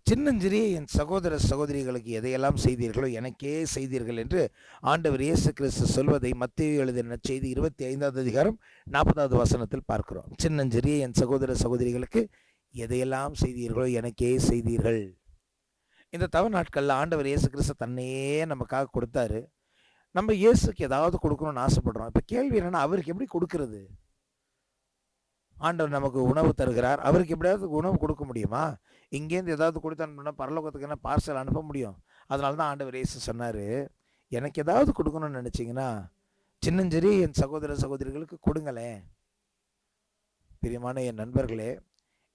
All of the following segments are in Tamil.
சின்னஞ்சிறிய என் சகோதர சகோதரிகளுக்கு எதையெல்லாம் செய்தீர்களோ எனக்கே செய்தீர்கள் என்று ஆண்டவர் இயேசு கிறிஸ்து சொல்வதை மத்தேயு எழுதின நற்செய்தி 25வது அதிகாரம் 40வது வசனத்தில் பார்க்கிறோம். சின்னஞ்சிறிய என் சகோதர சகோதரிகளுக்கு எதையெல்லாம் செய்தீர்களோ எனக்கே செய்தீர்கள். இந்த தவ நாட்களில் ஆண்டவர் இயேசு கிறிஸ்து தன்னையே நமக்காக கொடுத்தாரு. நம்ம இயேசுக்கு ஏதாவது கொடுக்கணும்னு ஆசைப்படுறோம். இப்போ கேள்வி என்னன்னா, அவருக்கு எப்படி கொடுக்கறது? ஆண்டவர் நமக்கு உணவு தருகிறார். அவருக்கு எப்படியாவது உணவு கொடுக்க முடியுமா? இங்கேருந்து ஏதாவது கொடுத்து அனுப்பினா பரலோகத்துக்கு என்ன பார்சல் அனுப்ப முடியும்? அதனால தான் ஆண்டவர் இயேசு சொன்னார், எனக்கு ஏதாவது கொடுக்கணும்னு நினச்சிங்கன்னா சின்னஞ்சிறிய என் சகோதர சகோதரிகளுக்கு கொடுங்களேன். பிரியமான என் நண்பர்களே,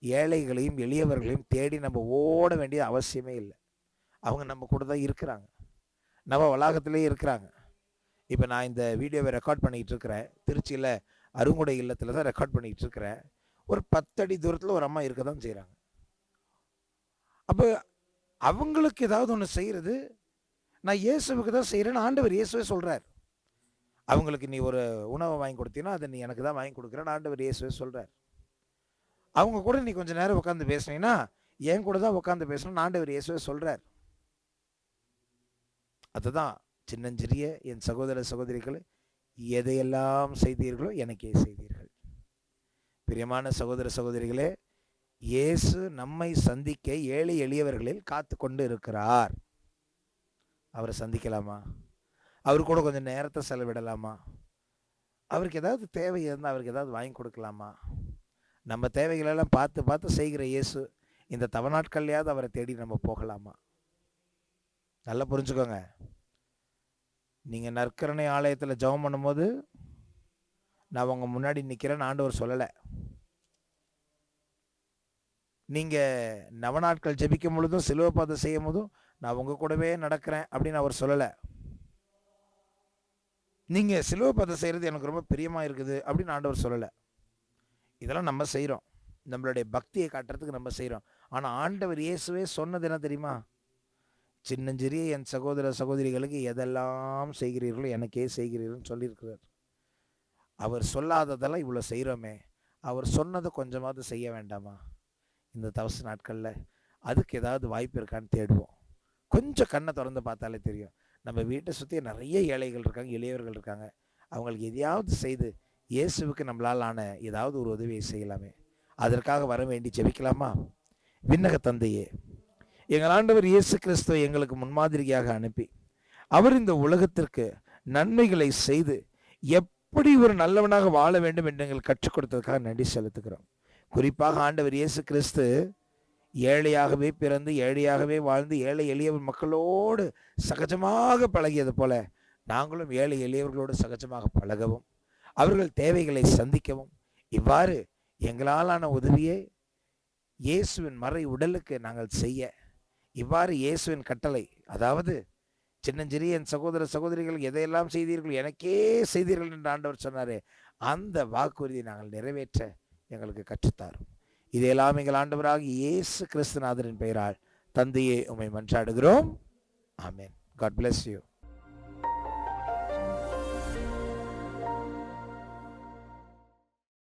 ஏழைகளையும் எளியவர்களையும் தேடி நம்ம ஓட வேண்டிய அவசியமே இல்லை. அவங்க நம்ம கூட தான் இருக்கிறாங்க, நம்ம வளாகத்திலே இருக்கிறாங்க. இப்போ நான் இந்த வீடியோவை ரெக்கார்ட் பண்ணிகிட்டு இருக்கிறேன். திருச்சியில் அருங்குடை இல்லத்தில் தான் ரெக்கார்ட் பண்ணிகிட்டு இருக்கிறேன். ஒரு 10 அடி தூரத்தில் ஒரு அம்மா இருக்க தான் செய்கிறாங்க. அப்போ அவங்களுக்கு ஏதாவது ஒன்று செய்கிறது, நான் இயேசுவுக்கு தான் செய்கிறேன்னு ஆண்டவர் இயேசுவே சொல்கிறார். அவங்களுக்கு நீ ஒரு உணவை வாங்கி கொடுத்தீங்கன்னா அதை நீ எனக்கு தான் வாங்கி கொடுக்குறேன்னு ஆண்டவர் இயேசுவே சொல்கிறார். அவங்க கூட நீ கொஞ்சம் நேரம் உட்காந்து பேசுனீங்கன்னா என் கூட தான் உட்காந்து பேசணும்னு ஆண்டவர் இயேசுவே சொல்கிறார். அதுதான் சின்னஞ்சிறிய என் சகோதர சகோதரிகளை எதையெல்லாம் செய்தீர்களோ எனக்கே செய்தீர்கள். பிரியமான சகோதர சகோதரிகளே, இயேசு நம்மை சந்திக்க ஏழை எளியவர்களில் காத்து கொண்டு இருக்கிறார். அவரை சந்திக்கலாமா? அவர் கூட கொஞ்சம் நேரத்தை செலவிடலாமா? அவருக்கு ஏதாவது தேவை இருந்தால் அவருக்கு ஏதாவது வாங்கி கொடுக்கலாமா? நம்ம தேவைகளெல்லாம் பார்த்து பார்த்து செய்கிற இயேசு இந்த தவ நாட்கள்லையாவது அவரை தேடி நம்ம போகலாமா? நல்லா புரிஞ்சுக்கோங்க. நீங்கள் நற்கருணை ஆலயத்தில் ஜெபம் பண்ணும்போது நான் உங்கள் முன்னாடி நிற்கிறேன்னு ஆண்டவர் சொல்லலை. நீங்கள் நவநாட்கள் ஜெபிக்கும் பொழுதும் சிலுவை பாதை செய்யும் போதும் நான் உங்கள் கூடவே நடக்கிறேன் அப்படின்னு அவர் சொல்லலை. நீங்கள் சிலுவை பாதை செய்கிறது எனக்கு ரொம்ப பிரியமாக இருக்குது அப்படின்னு ஆண்டவர் சொல்லலை. இதெல்லாம் நம்ம செய்கிறோம், நம்மளுடைய பக்தியை காட்டுறதுக்கு நம்ம செய்கிறோம். ஆனால் ஆண்டவர் இயேசுவே சொன்னது என்ன தெரியுமா? சின்னஞ்சிறிய என் சகோதர சகோதரிகளுக்கு எதெல்லாம் செய்கிறீர்களோ எனக்கே செய்கிறீர்கள்னு சொல்லியிருக்கிறார். அவர் சொல்லாததெல்லாம் இவ்வளோ செய்கிறோமே, அவர் சொன்னதை கொஞ்சமாவது செய்ய வேண்டாமா? இந்த தவச நாட்களில் அதுக்கு ஏதாவது வாய்ப்பு இருக்கான்னு தேடுவோம். கொஞ்சம் கண்ணை திறந்து பார்த்தாலே தெரியும். நம்ம வீட்டை சுற்றி நிறைய ஏழைகள் இருக்காங்க, எளியவர்கள் இருக்காங்க. அவங்களுக்கு எதையாவது செய்து இயேசுவுக்கு நம்மளால் ஆன ஏதாவது ஒரு உதவியை செய்யலாமே. அதற்காக வர வேண்டி ஜெபிக்கலாமா? விண்ணக தந்தையே, எங்கள் ஆண்டவர் இயேசு கிறிஸ்துவை எங்களுக்கு முன்மாதிரியாக அனுப்பி அவர் இந்த உலகத்திற்கு நன்மைகளை செய்து எப்படி ஒரு நல்லவனாக வாழ வேண்டும் என்று எங்களுக்கு கற்றுக் கொடுத்ததுக்காக நன்றி செலுத்துகிறோம். குறிப்பாக ஆண்டவர் இயேசு கிறிஸ்து ஏழையாகவே பிறந்து ஏழையாகவே வாழ்ந்து ஏழை எளிய மக்களோடு சகஜமாக பழகியது போல நாங்களும் ஏழை எளியவர்களோடு சகஜமாக பழகவும் அவர்கள் தேவைகளை சந்திக்கவும் இவ்வாறு எங்களாலான உதவியை இயேசுவின் மறை உடலுக்கு நாங்கள் செய்ய இவ்வாறு இயேசுவின் கட்டளை, அதாவது சின்னஞ்சிறிய என் சகோதர சகோதரிகள் எதையெல்லாம் செய்தீர்கள் எனக்கே செய்தீர்கள் என்று ஆண்டவர் சொன்னாரே, அந்த வாக்குறுதியை நாங்கள் நிறைவேற்ற எங்களுக்கு கற்றுத்தாரும். இதையெல்லாம் எங்கள் ஆண்டவராக இயேசு கிறிஸ்துநாதரின் பெயரால் தந்தையே உம்மை மன்றாடுகிறோம். ஆமென். God bless you.